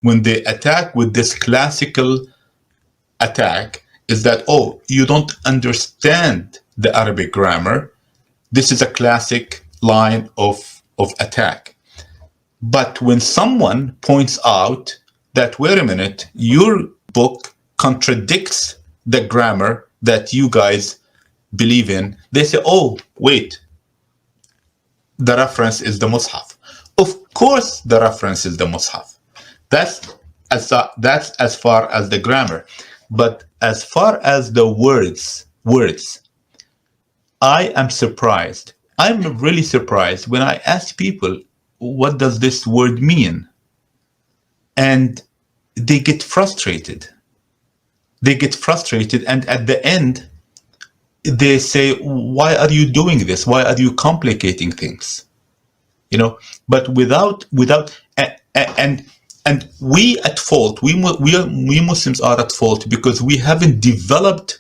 when they attack with this classical attack, is that, oh, you don't understand the Arabic grammar. This is a classic line of attack. But when someone points out that, wait a minute, your book contradicts the grammar that you guys believe in, they say, oh, wait, the reference is the Mus'haf. Of course, the reference is the Mus'haf. That's as far as the grammar. But as far as the words, I am surprised. I'm really surprised when I ask people, what does this word mean? And they get frustrated. And at the end, they say, why are you doing this? Why are you complicating things? But without and we at fault, we Muslims are at fault because we haven't developed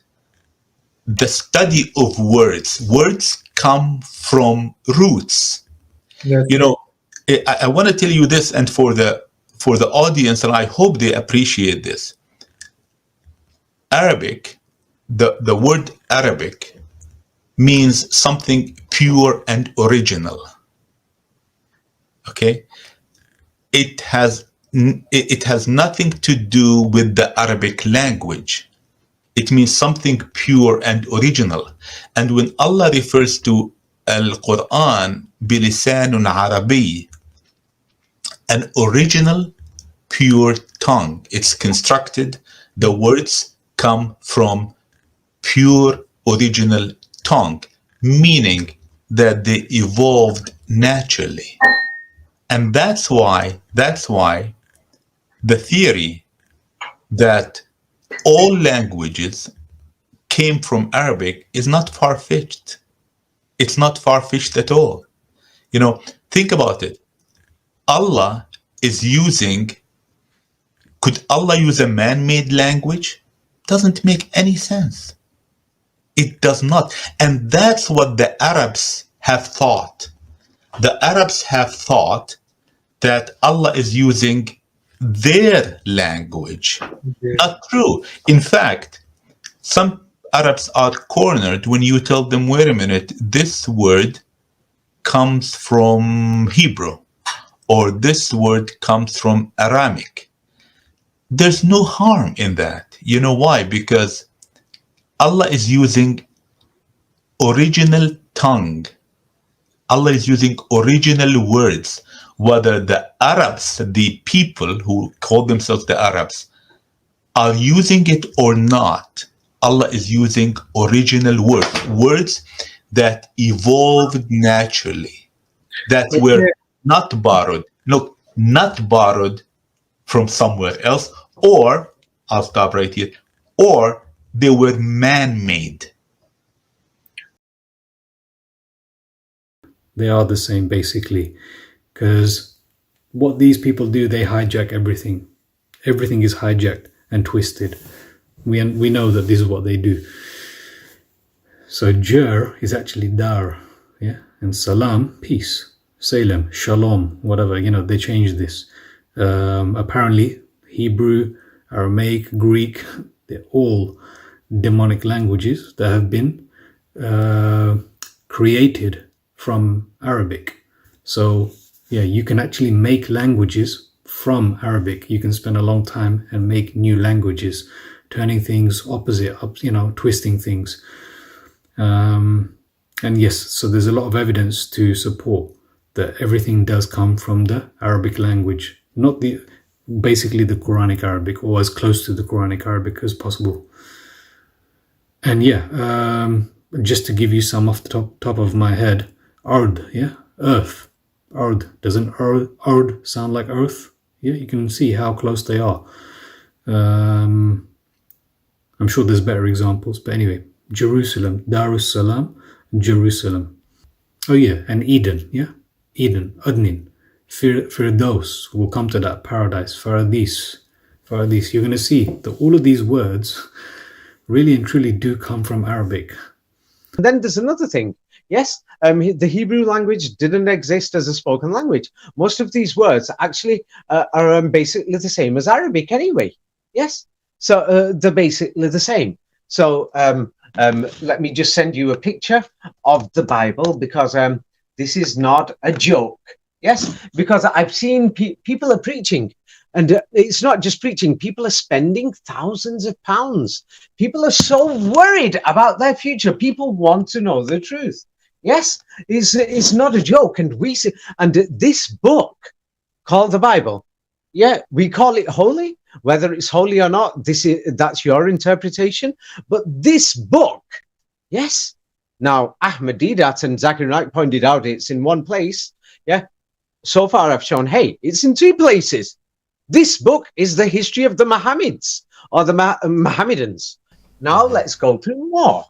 the study of words. Words come from roots. Yes. I want to tell you this, and for the audience, and I hope they appreciate this. Arabic, the word Arabic means something pure and original. Okay? It has nothing to do with the Arabic language. It means something pure and original. And when Allah refers to Al-Quran, bilisanun Arabi, an original, pure tongue. It's constructed, the words come from pure, original tongue, meaning that they evolved naturally. And that's why the theory that all languages came from Arabic is not far-fetched. It's not far-fetched at all. Think about it. Could Allah use a man-made language? Doesn't make any sense. It does not. And that's what the Arabs have thought. The Arabs have thought that Allah is using their language. Yes. Not true. In fact, some Arabs are cornered when you tell them, wait a minute, this word comes from Hebrew, or this word comes from Aramaic. There's no harm in that. You know why? Because Allah is using original tongue. Allah is using original words. Whether the Arabs, the people who call themselves the Arabs, are using it or not, Allah is using original words that evolved naturally, that were not borrowed. No, not borrowed from somewhere else, or, I'll stop right here, or they were man-made. They are the same, basically, because what these people do, they hijack everything. Everything is hijacked and twisted. We know that this is what they do. So Jer is actually Dar, yeah, and Salam, peace. Salem, Shalom, whatever, they changed this. Apparently, Hebrew, Aramaic, Greek, they're all demonic languages that have been created from Arabic. So, yeah, you can actually make languages from Arabic. You can spend a long time and make new languages, turning things opposite, twisting things. And yes, so there's a lot of evidence to support that everything does come from the Arabic language, not basically the Quranic Arabic, or as close to the Quranic Arabic as possible. And yeah, just to give you some off the top of my head, Ard, yeah, earth. Ard, doesn't Ard sound like earth? Yeah, you can see how close they are. I'm sure there's better examples, but anyway, Jerusalem, Darus Salam, Jerusalem. Oh yeah, and Eden, yeah, Eden, Adnin, Firdaus, we'll come to that, paradise, Faradis. You're going to see that all of these words really and truly do come from Arabic. And then there's another thing. Yes, the Hebrew language didn't exist as a spoken language. Most of these words actually are basically the same as Arabic anyway. Yes, so they're basically the same. So let me just send you a picture of the Bible, because this is not a joke. Yes, because I've seen people are preaching, and it's not just preaching. People are spending thousands of pounds. People are so worried about their future. People want to know the truth. Yes, it's not a joke. And we see, and this book called the Bible, yeah, we call it holy. Whether it's holy or not, that's your interpretation. But this book, yes. Now, Ahmed Didat and Zachary Wright pointed out it's in one place. Yeah. So far, I've shown, hey, it's in two places. This book is the history of the Mohammeds, or the Mohammedans. Now let's go through more.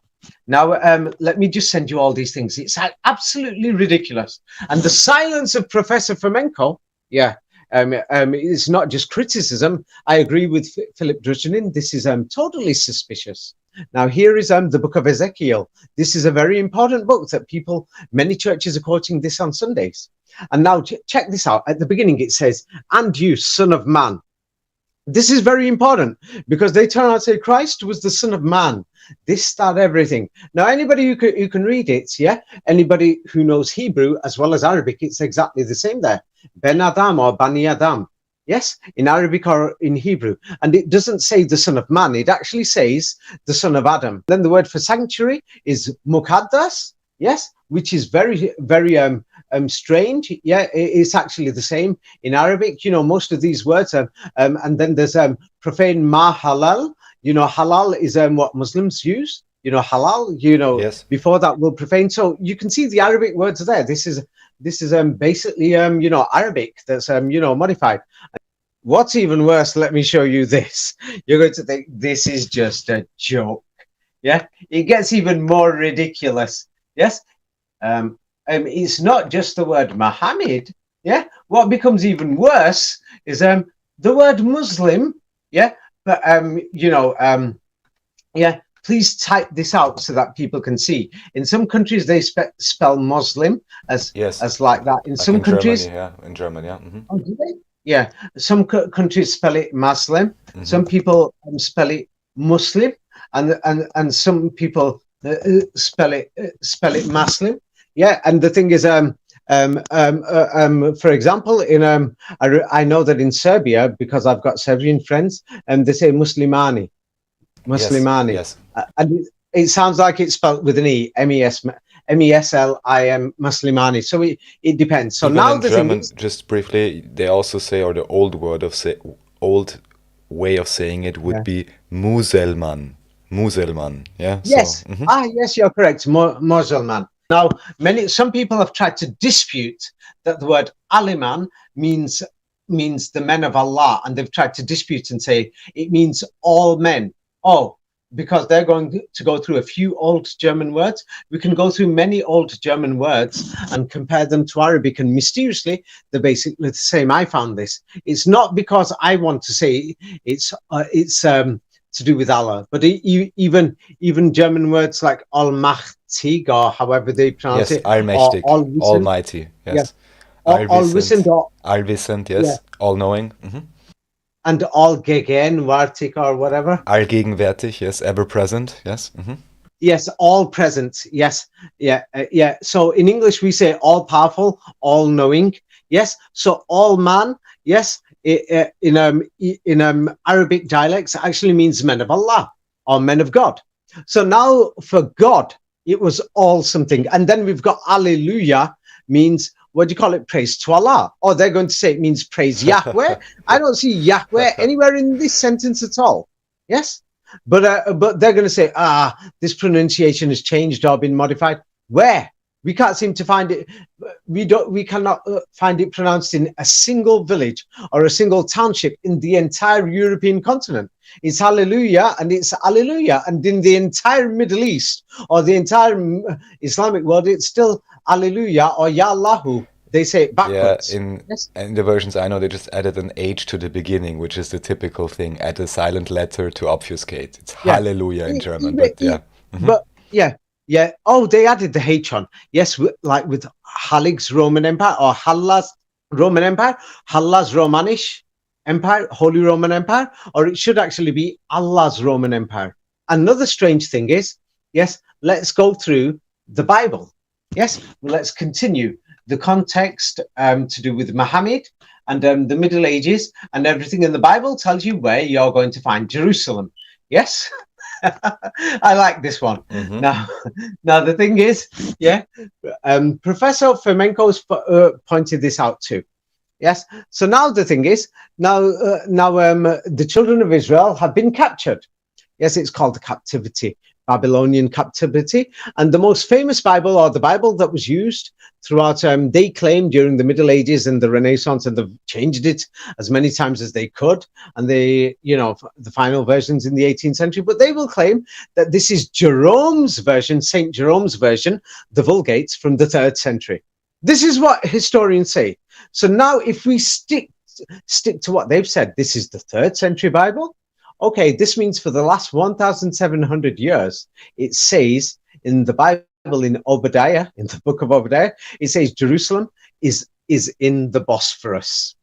Now, let me just send you all these things. It's absolutely ridiculous. And the silence of Professor Fomenko, yeah, it's not just criticism. I agree with Philip Drugenin. This is totally suspicious. Now, here is the book of Ezekiel. This is a very important book that many churches are quoting this on Sundays. And now check this out. At the beginning, it says, "And you, son of man." This is very important, because they turn out and say Christ was the son of man. This started everything. Now, anybody who can read it, yeah, anybody who knows Hebrew as well as Arabic, it's exactly the same there. Ben Adam or Bani Adam. Yes, in Arabic or in Hebrew. And it doesn't say the son of man. It actually says the son of Adam. Then the word for sanctuary is mukaddas. Yes, which is very, very strange. Yeah, it's actually the same in Arabic. You know, most of these words. And then there's profane ma halal. You know, halal is what Muslims use. You know, halal. You know, Yes. before that word profane. So you can see the Arabic words there. This is basically you know, Arabic that's you know, modified. What's even worse? Let me show you this. You're going to think this is just a joke. Yeah, it gets even more ridiculous. Yes. It's not just the word Muhammad. Yeah. What becomes even worse is the word Muslim. Yeah. But you know, yeah. Please type this out so that people can see. In some countries, they spell Muslim as like that. In Like some in countries, Germany, yeah. In Germany, yeah. Mm-hmm. oh, do they? Yeah. Some countries spell it Muslim. Mm-hmm. Some people spell it Muslim, and some people spell it Muslim. Yeah. And the thing is, for example, in I know that in Serbia, because I've got Serbian friends, and they say Muslimani. Muslimani. Yes. And it sounds like it's spelled with an E, MESLIM, Muslimani. So it depends. So Even now in the German, thing is, just briefly, they also say, or the old old way of saying it would be Muselman. Muselman, yeah? yes, So, yes, you're correct, Muslim. Now, some people have tried to dispute that the word Aliman means the men of Allah, and they've tried to dispute and say it means all men. Oh, because they're going to go through a few old German words. We can go through many old German words and compare them to Arabic, and mysteriously, they're basically the same. I found this. It's not because I want to say it's to do with Allah, but even German words like allmächtig, or however they pronounce yes, it, allmächtig, or allwissend, almighty, yes. allwissend, or Allwissend, yes. Yeah. All-knowing. Mm-hmm. and allgegenwärtig, or whatever. Allgegenwärtig, yes. Ever-present, yes. Mm-hmm. Yes, all present. Yes, yeah, yeah. So in English we say all powerful, all knowing. Yes. So all man. Yes. In Arabic dialects actually means men of Allah or men of God. So now for God, it was all something. And then we've got Alleluia means, what do you call it? Praise to Allah. Or they're going to say it means praise Yahweh. I don't see Yahweh anywhere in this sentence at all. Yes. But they're going to say, this pronunciation has changed or been modified. Where? We can't seem to find it. We cannot find it pronounced in a single village or a single township in the entire European continent. It's hallelujah and it's alleluia. And in the entire Middle East or the entire Islamic world, it's still alleluia or ya Allahu. They say it backwards. Yeah, in the versions I know, they just added an H to the beginning, which is the typical thing. Add a silent letter to obfuscate. It's hallelujah in German, but yeah. But yeah. Yeah. Oh, they added the H on. Yes, like with Halig's Roman Empire or Halla's Roman Empire, Halla's Romanish Empire, Holy Roman Empire, or it should actually be Allah's Roman Empire. Another strange thing is, yes, let's go through the Bible. Yes, let's continue the context to do with Muhammad and the Middle Ages and everything. And the Bible tells you where you're going to find Jerusalem. Yes. I like this one. Mhm. Now the thing is, yeah, Professor Fomenko's pointed this out too. Yes. So now the thing is, the children of Israel have been captured. Yes, it's called the captivity, Babylonian captivity. And the most famous Bible, or the Bible that was used throughout, they claim during the Middle Ages and the Renaissance, and they've changed it as many times as they could. And they, the final versions in the 18th century, but they will claim that this is Jerome's version, St. Jerome's version, the Vulgate from the 3rd century. This is what historians say. So now if we stick to what they've said, this is the 3rd century Bible. Okay, this means for the last 1,700 years, it says in the Bible, in Obadiah, in the book of Obadiah, it says Jerusalem is in the Bosphorus.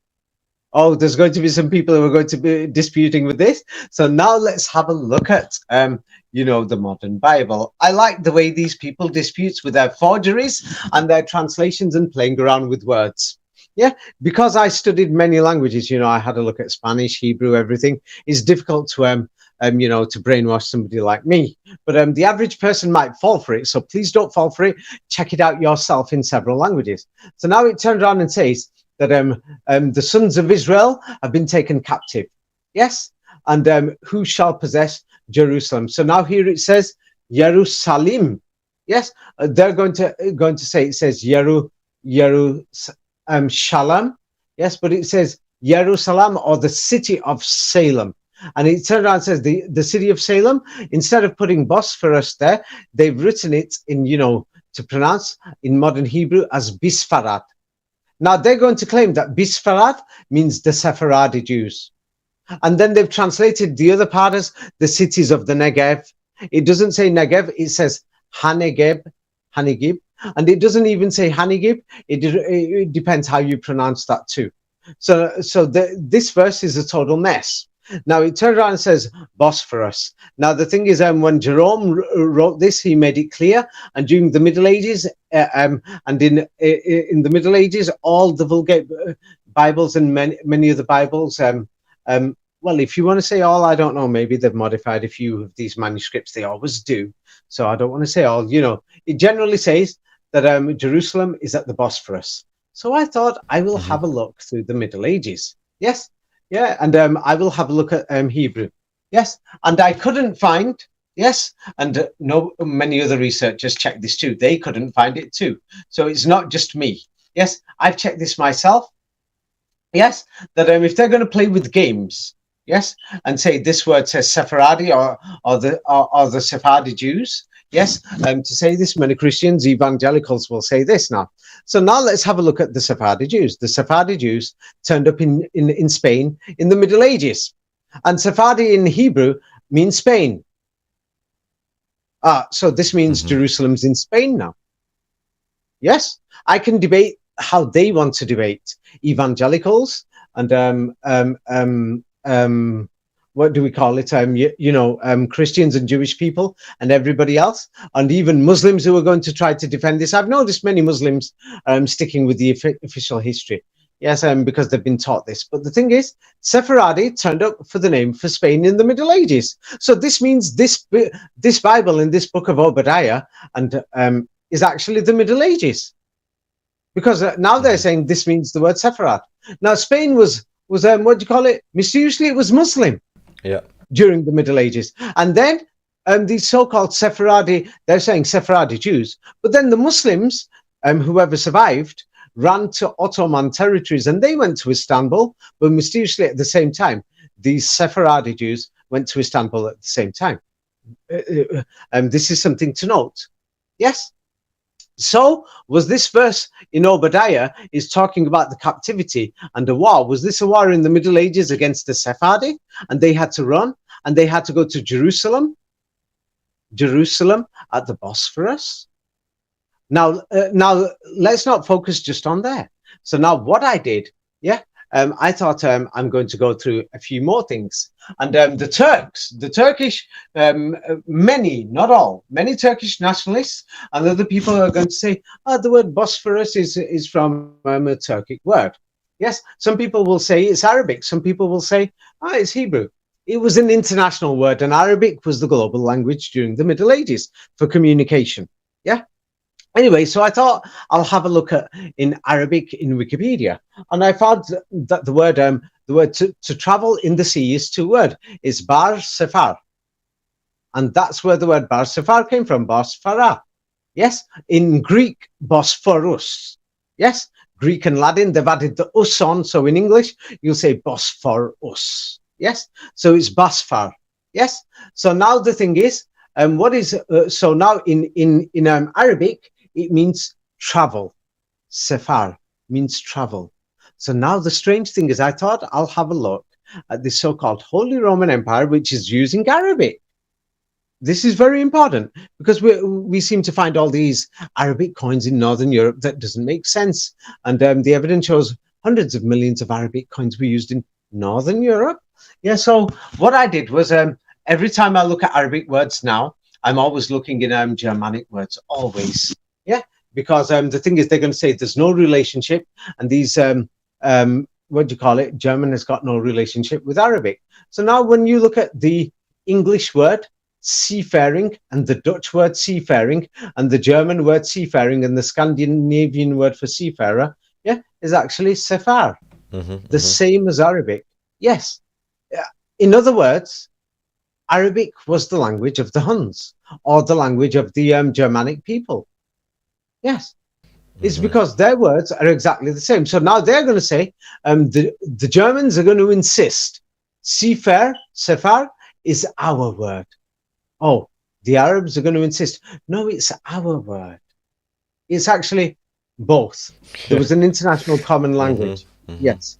Oh, there's going to be some people who are going to be disputing with this. So now let's have a look at, the modern Bible. I like the way these people dispute with their forgeries and their translations and playing around with words. Yeah, because I studied many languages, I had a look at Spanish, Hebrew, everything. It's difficult to, to brainwash somebody like me. But the average person might fall for it. So please don't fall for it. Check it out yourself in several languages. So now it turns around and says that the sons of Israel have been taken captive. Yes. And who shall possess Jerusalem? So now here it says Jerusalem. Yes. They're going to say, it says Shalom, yes, but it says Jerusalem, or the city of Salem. And it turned around and says the city of Salem, instead of putting Bosphorus there, they've written it in, to pronounce in modern Hebrew as Bisfarad. Now they're going to claim that Bisfarad means the Sephardi Jews. And then they've translated the other part as the cities of the Negev. It doesn't say Negev, it says Hanegib. And it doesn't even say Hanigib. It depends how you pronounce that too. So this verse is a total mess. Now it turned around and says Bosphorus. Now the thing is, when Jerome wrote this, he made it clear. And during the Middle Ages, and in the Middle Ages, all the Vulgate Bibles and many of the Bibles, well, if you want to say all, I don't know, maybe they've modified a few of these manuscripts. They always do. So I don't want to say all. It generally says that Jerusalem is at the Bosphorus. So I thought I will have a look through the Middle Ages. Yes. Yeah. And I will have a look at Hebrew. Yes. And I couldn't find, yes. And many other researchers checked this too. They couldn't find it too. So it's not just me. Yes. I've checked this myself. Yes. That if they're going to play with games, yes, and say this word says Sephardi or the Sephardi Jews. Yes, to say this, many Christians, evangelicals will say this now. So now let's have a look at the Sephardi Jews. The Sephardi Jews turned up in Spain in the Middle Ages. And Sephardi in Hebrew means Spain. So this means Jerusalem's in Spain now. Yes, I can debate how they want to debate. Evangelicals and what do we call it? Christians and Jewish people and everybody else, and even Muslims who are going to try to defend this. I've noticed many Muslims sticking with the official history. Yes, because they've been taught this. But the thing is, Sephardi turned up for the name for Spain in the Middle Ages. So this means this Bible in this book of Obadiah and is actually the Middle Ages. Because now they're saying this means the word Sepharad. Now Spain was what do you call it? Mysteriously, it was Muslim. Yeah. During the Middle Ages. And then these so-called Sephardi, they're saying Sephardi Jews. But then the Muslims, whoever survived, ran to Ottoman territories and they went to Istanbul. But mysteriously at the same time, these Sephardi Jews went to Istanbul at the same time. This is something to note. Yes. So was this verse in Obadiah is talking about the captivity and the war? Was this a war in the Middle Ages against the Sephardi and they had to run and they had to go to Jerusalem? Jerusalem at the Bosphorus. Now let's not focus just on there. So now what I did, I thought I'm going to go through a few more things. And the Turkish, many, not all, many Turkish nationalists and other people are going to say, oh, the word Bosphorus is from a Turkic word. Yes, some people will say it's Arabic. Some people will say, it's Hebrew. It was an international word, and Arabic was the global language during the Middle Ages for communication. Yeah. Anyway, so I thought I'll have a look at in Arabic in Wikipedia, and I found that the word to travel in the sea is two words. It's bar sefar, and that's where the word bar sefar came from. Bosphora, yes. In Greek, Bosphorus, yes. Greek and Latin, they've added the us on, so in English you'll say Bosphorus, yes. So it's Bosphor, yes. So now the thing is, what is so now in Arabic? It means travel. Sefar means travel. So now the strange thing is I thought I'll have a look at the so-called Holy Roman Empire, which is using Arabic. This is very important because we seem to find all these Arabic coins in Northern Europe that doesn't make sense. And the evidence shows hundreds of millions of Arabic coins were used in Northern Europe. Yeah, so what I did was every time I look at Arabic words now, I'm always looking in Germanic words, always. Yeah, because the thing is, they're going to say there's no relationship, and these what do you call it? German has got no relationship with Arabic. So now, when you look at the English word seafaring, and the Dutch word seafaring, and the German word seafaring, and the Scandinavian word for seafarer, is actually sefar, the same as Arabic. Yes. In other words, Arabic was the language of the Huns, or the language of the Germanic people. Yes, it's because their words are exactly the same. So now they're going to say, the Germans are going to insist, sefar is our word. Oh, the Arabs are going to insist, no, it's our word. It's actually both. There was an international common language. Yes.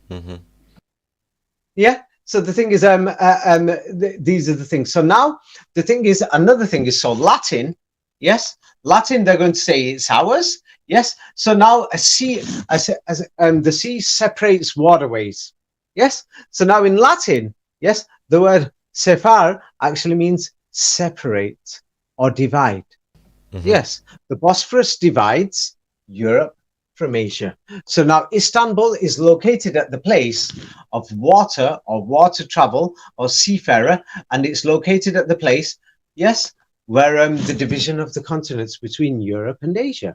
Yeah. So the thing is, these are the things. So now the thing is, another thing is, so Latin, yes, Latin, they're going to say it's ours. Yes. So now the sea separates waterways. Yes. So now in Latin, yes, the word sefar actually means separate or divide. Yes. The Bosphorus divides Europe from Asia. So now Istanbul is located at the place of water or water travel or seafarer, and it's located at the place, yes, where the division of the continents between Europe and Asia.